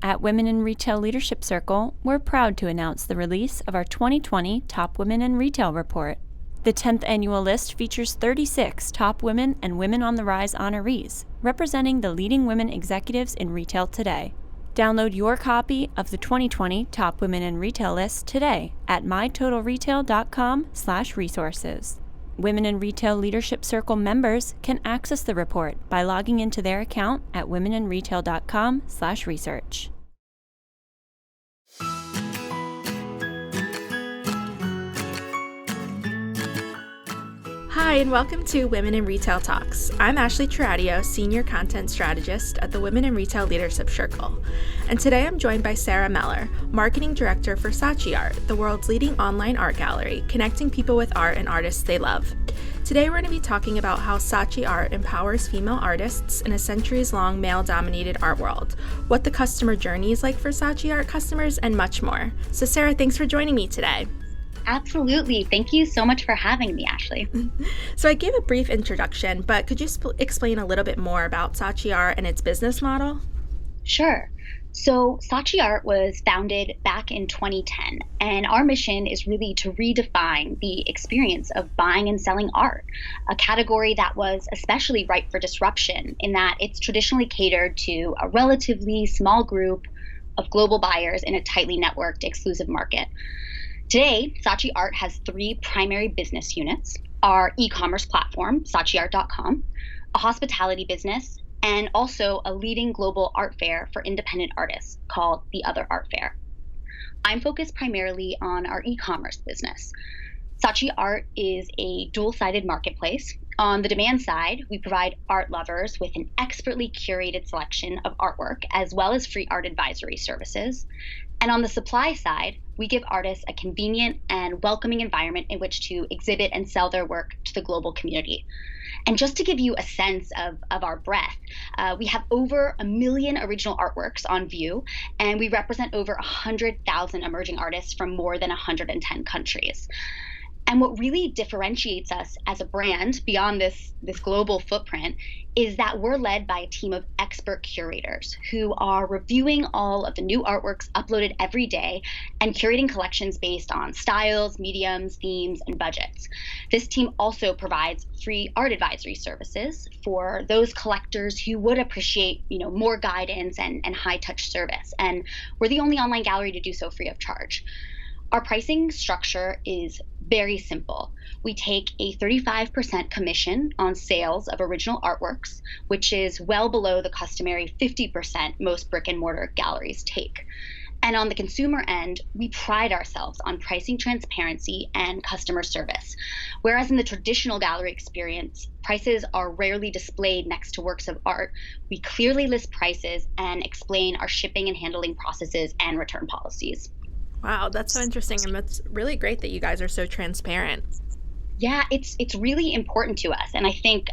At Women in Retail Leadership Circle, we're proud to announce the release of our 2020 Top Women in Retail Report. The 10th annual list features 36 top women and Women on the Rise honorees, representing the leading women executives in retail today. Download your copy of the 2020 Top Women in Retail list today at mytotalretail.com/resources. Women in Retail Leadership Circle members can access the report by logging into their account at womeninretail.com/research. Hi, and welcome to Women in Retail Talks. I'm Ashley Taradio, Senior Content Strategist at the Women in Retail Leadership Circle. And today I'm joined by Sarah Meller, Marketing Director for Saatchi Art, the world's leading online art gallery, connecting people with art and artists they love. Today we're going to be talking about how Saatchi Art empowers female artists in a centuries-long male-dominated art world, what the customer journey is like for Saatchi Art customers, and much more. So Sarah, thanks for joining me today. Absolutely. Thank you so much for having me, Ashley. So I gave a brief introduction, but could you explain a little bit more about Saatchi Art and its business model? Sure. So Saatchi Art was founded back in 2010, and our mission is really to redefine the experience of buying and selling art, a category that was especially ripe for disruption in that it's traditionally catered to a relatively small group of global buyers in a tightly networked exclusive market. Today, Saatchi Art has three primary business units: our e-commerce platform, saatchiart.com, a hospitality business, and also a leading global art fair for independent artists called the Other Art Fair. I'm focused primarily on our e-commerce business. Saatchi Art is a dual-sided marketplace. On the demand side, we provide art lovers with an expertly curated selection of artwork, as well as free art advisory services. And on the supply side, we give artists a convenient and welcoming environment in which to exhibit and sell their work to the global community. And just to give you a sense of our breadth, we have over 1 million original artworks on view, and we represent over 100,000 emerging artists from more than 110 countries. And what really differentiates us as a brand beyond this global footprint is that we're led by a team of expert curators who are reviewing all of the new artworks uploaded every day and curating collections based on styles, mediums, themes, and budgets. This team also provides free art advisory services for those collectors who would appreciate, more guidance and high-touch service. And we're the only online gallery to do so free of charge. Our pricing structure is very simple. We take a 35% commission on sales of original artworks, which is well below the customary 50% most brick and mortar galleries take. And on the consumer end, we pride ourselves on pricing transparency and customer service. Whereas in the traditional gallery experience, prices are rarely displayed next to works of art, we clearly list prices and explain our shipping and handling processes and return policies. Wow, that's so interesting, and that's really great that you guys are so transparent. Yeah, it's really important to us, and I think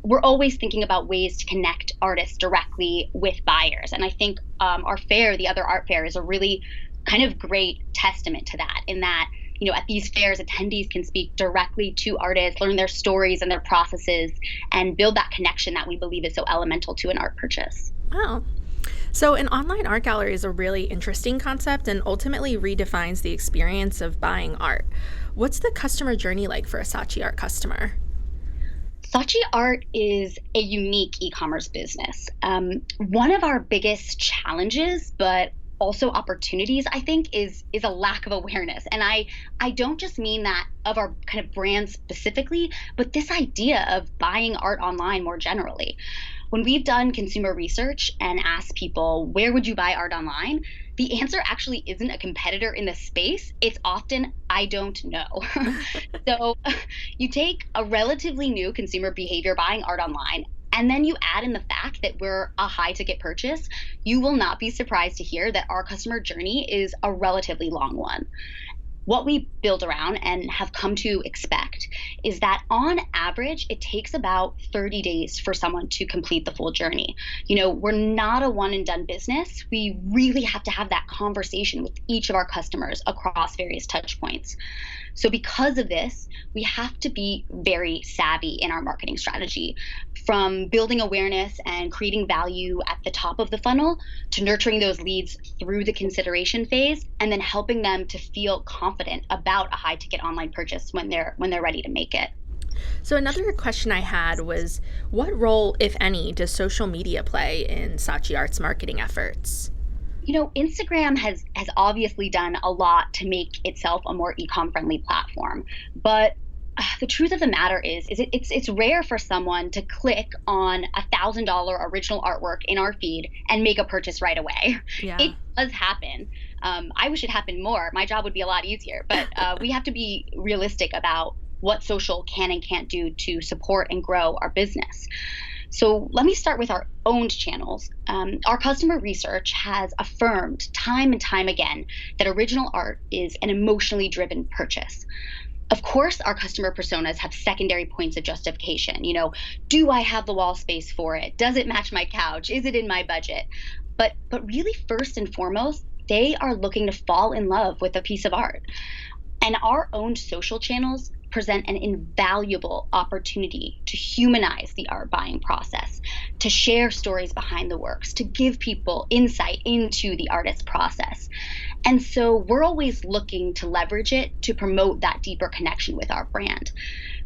we're always thinking about ways to connect artists directly with buyers, and I think our fair, the Other Art Fair, is a really kind of great testament to that. In that, at these fairs, attendees can speak directly to artists, learn their stories and their processes, and build that connection that we believe is so elemental to an art purchase. Wow. So an online art gallery is a really interesting concept and ultimately redefines the experience of buying art. What's the customer journey like for a Saatchi Art customer? Saatchi Art is a unique e-commerce business. One of our biggest challenges, but also opportunities, I think, is a lack of awareness. And I don't just mean that of our kind of brand specifically, but this idea of buying art online more generally. When we've done consumer research and asked people, where would you buy art online? The answer actually isn't a competitor in the space. It's often, I don't know. So you take a relatively new consumer behavior buying art online, and then you add in the fact that we're a high ticket purchase, you will not be surprised to hear that our customer journey is a relatively long one. What we build around and have come to expect is that on average, it takes about 30 days for someone to complete the full journey. We're not a one and done business. We really have to have that conversation with each of our customers across various touch points. So, because of this, we have to be very savvy in our marketing strategy, from building awareness and creating value at the top of the funnel to nurturing those leads through the consideration phase and then helping them to feel confident about a high ticket online purchase when they're ready to make it. So another question I had was, what role, if any, does social media play in Saatchi Art's marketing efforts? Instagram has obviously done a lot to make itself a more e-com friendly platform, but the truth of the matter is it's rare for someone to click on $1,000 original artwork in our feed and make a purchase right away. Yeah. It does happen. I wish it happened more. My job would be a lot easier, but we have to be realistic about what social can and can't do to support and grow our business. So let me start with our owned channels. Our customer research has affirmed time and time again that original art is an emotionally driven purchase. Of course, our customer personas have secondary points of justification. Do I have the wall space for it? Does it match my couch? Is it in my budget? But really, first and foremost, they are looking to fall in love with a piece of art. And our owned social channels present an invaluable opportunity to humanize the art buying process, to share stories behind the works, to give people insight into the artist's process. And so we're always looking to leverage it to promote that deeper connection with our brand.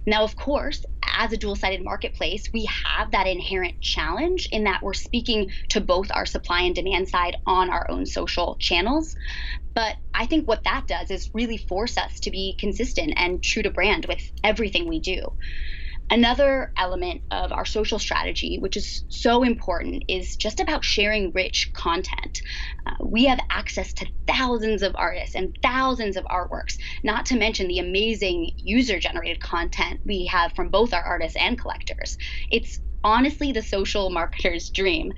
Now, of course, as a dual sided marketplace, we have that inherent challenge in that we're speaking to both our supply and demand side on our own social channels. But I think what that does is really force us to be consistent and true to brand with everything we do. Another element of our social strategy, which is so important, is just about sharing rich content. We have access to thousands of artists and thousands of artworks, not to mention the amazing user generated content we have from both our artists and collectors. It's honestly the social marketer's dream.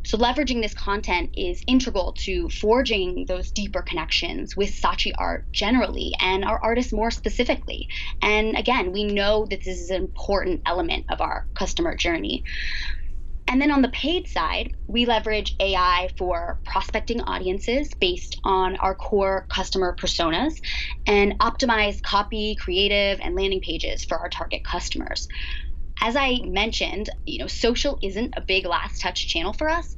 So, leveraging this content is integral to forging those deeper connections with Saatchi art generally and our artists more specifically. And again, we know that this is an important element of our customer journey. And then on the paid side, we leverage AI for prospecting audiences based on our core customer personas and optimize copy, creative, and landing pages for our target customers. As I mentioned, social isn't a big last touch channel for us.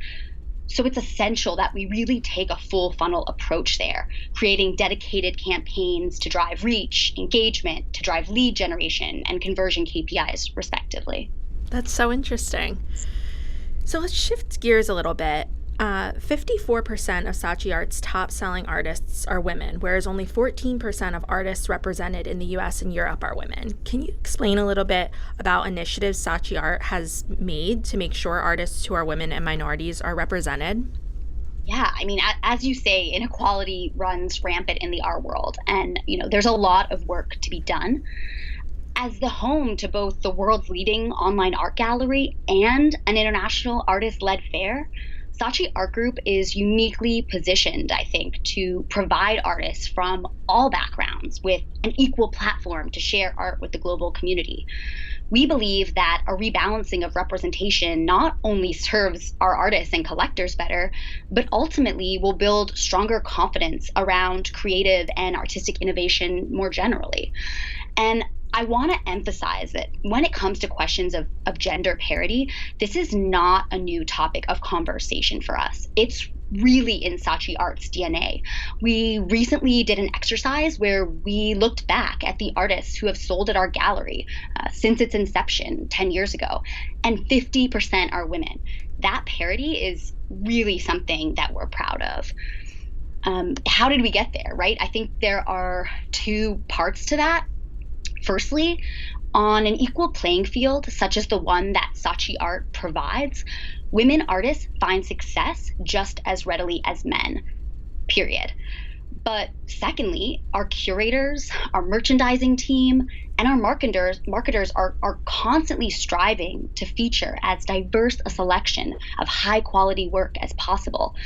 So it's essential that we really take a full funnel approach there, creating dedicated campaigns to drive reach, engagement, to drive lead generation, and conversion KPIs, respectively. That's so interesting. So let's shift gears a little bit. 54% of Saatchi Art's top-selling artists are women, whereas only 14% of artists represented in the US and Europe are women. Can you explain a little bit about initiatives Saatchi Art has made to make sure artists who are women and minorities are represented? Yeah, I mean, as you say, inequality runs rampant in the art world, and there's a lot of work to be done. As the home to both the world's leading online art gallery and an international artist-led fair, Saatchi Art Group is uniquely positioned, I think, to provide artists from all backgrounds with an equal platform to share art with the global community. We believe that a rebalancing of representation not only serves our artists and collectors better, but ultimately will build stronger confidence around creative and artistic innovation more generally. And I want to emphasize that when it comes to questions of gender parity, this is not a new topic of conversation for us. It's really in Saatchi Art's DNA. We recently did an exercise where we looked back at the artists who have sold at our gallery since its inception 10 years ago, and 50% are women. That parity is really something that we're proud of. How did we get there, right? I think there are two parts to that. Firstly, on an equal playing field, such as the one that Saatchi Art provides, women artists find success just as readily as men, period. But secondly, our curators, our merchandising team, and our marketers are constantly striving to feature as diverse a selection of high quality work as possible.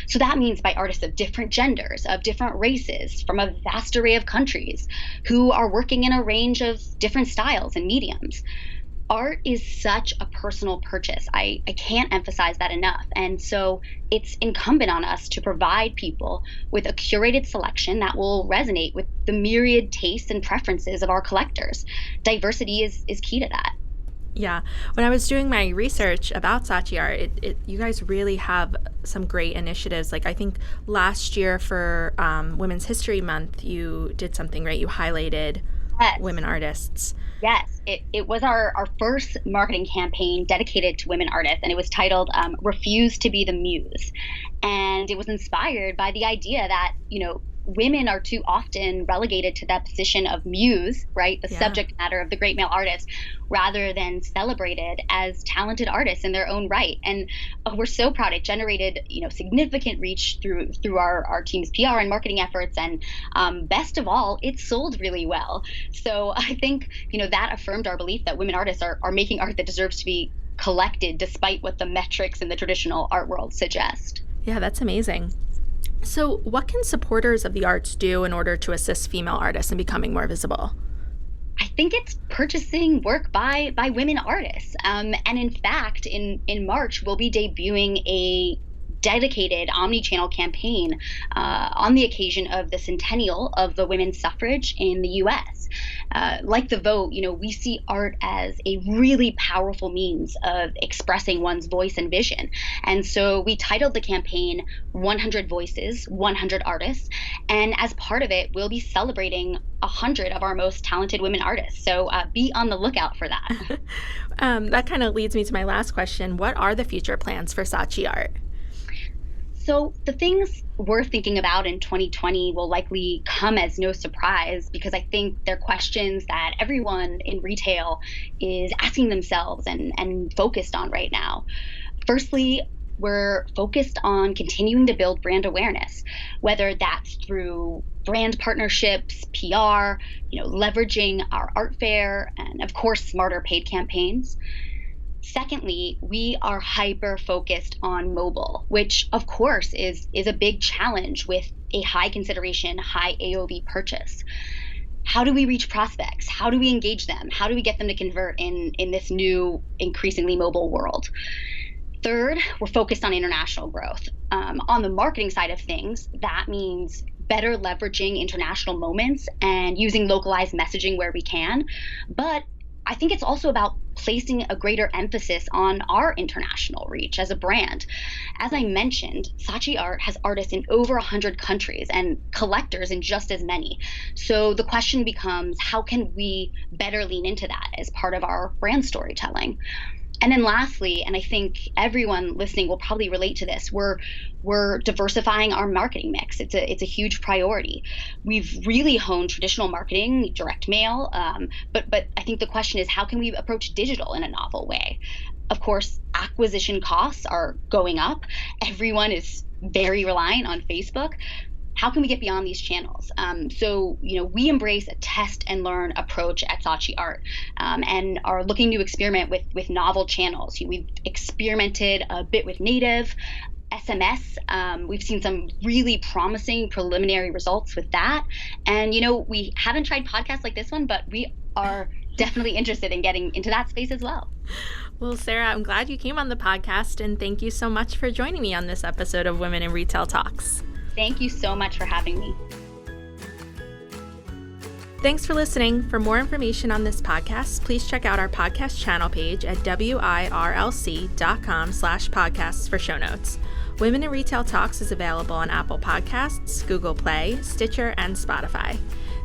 So that means by artists of different genders, of different races, from a vast array of countries, who are working in a range of different styles and mediums. Art is such a personal purchase. I can't emphasize that enough. And so it's incumbent on us to provide people with a curated selection that will resonate with the myriad tastes and preferences of our collectors. Diversity is key to that. Yeah. When I was doing my research about Saatchi Art, you guys really have some great initiatives. Like I think last year for Women's History Month, you did something, right? You highlighted Yes. women artists. Yes, it was our first marketing campaign dedicated to women artists, and it was titled Refuse to be the Muse. And it was inspired by the idea that, women are too often relegated to that position of muse, right? The Yeah. subject matter of the great male artist, rather than celebrated as talented artists in their own right. And we're so proud it generated, significant reach through our team's PR and marketing efforts. And best of all, it sold really well. So I think, that affirmed our belief that women artists are making art that deserves to be collected despite what the metrics in the traditional art world suggest. Yeah, that's amazing. So, what can supporters of the arts do in order to assist female artists in becoming more visible? I think it's purchasing work by women artists. And in fact, in March, we'll be debuting a dedicated omni-channel campaign on the occasion of the centennial of the women's suffrage in the U.S. Like the vote, we see art as a really powerful means of expressing one's voice and vision. And so we titled the campaign 100 Voices, 100 Artists. And as part of it, we'll be celebrating 100 of our most talented women artists. So be on the lookout for that. That kind of leads me to my last question. What are the future plans for Saatchi Art? So the things we're thinking about in 2020 will likely come as no surprise because I think they're questions that everyone in retail is asking themselves and focused on right now. Firstly, we're focused on continuing to build brand awareness, whether that's through brand partnerships, PR, leveraging our art fair, and of course, smarter paid campaigns. Secondly, we are hyper focused on mobile, which of course is a big challenge with a high consideration, high AOV purchase. How do we reach prospects? How do we engage them? How do we get them to convert in this new, increasingly mobile world? Third, we're focused on international growth. On the marketing side of things, that means better leveraging international moments and using localized messaging where we can. But I think it's also about placing a greater emphasis on our international reach as a brand. As I mentioned, Saatchi Art has artists in over 100 countries and collectors in just as many. So the question becomes, how can we better lean into that as part of our brand storytelling? And then lastly, and I think everyone listening will probably relate to this, we're diversifying our marketing mix. It's a huge priority. We've really honed traditional marketing, direct mail, but I think the question is, how can we approach digital in a novel way? Of course, acquisition costs are going up. Everyone is very reliant on Facebook. How can we get beyond these channels? So, we embrace a test and learn approach at Saatchi Art and are looking to experiment with novel channels. We've experimented a bit with native, SMS. We've seen some really promising preliminary results with that. And, we haven't tried podcasts like this one, but we are definitely interested in getting into that space as well. Well, Sarah, I'm glad you came on the podcast, and thank you so much for joining me on this episode of Women in Retail Talks. Thank you so much for having me. Thanks for listening. For more information on this podcast, please check out our podcast channel page at wirlc.com/podcasts for show notes. Women in Retail Talks is available on Apple Podcasts, Google Play, Stitcher, and Spotify.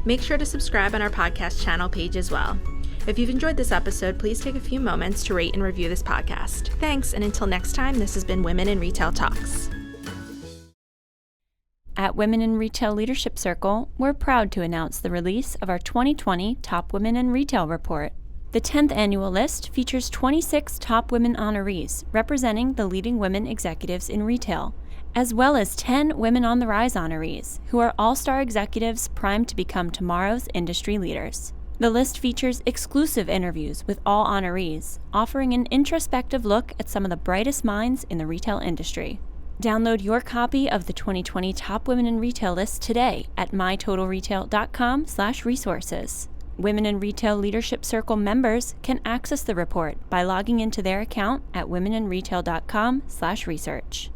Make sure to subscribe on our podcast channel page as well. If you've enjoyed this episode, please take a few moments to rate and review this podcast. Thanks, and until next time, this has been Women in Retail Talks. At Women in Retail Leadership Circle, we're proud to announce the release of our 2020 Top Women in Retail Report. The 10th annual list features 26 top women honorees representing the leading women executives in retail, as well as 10 Women on the Rise honorees, who are all-star executives primed to become tomorrow's industry leaders. The list features exclusive interviews with all honorees, offering an introspective look at some of the brightest minds in the retail industry. Download your copy of the 2020 Top Women in Retail list today at mytotalretail.com/resources. Women in Retail Leadership Circle members can access the report by logging into their account at womeninretail.com/research.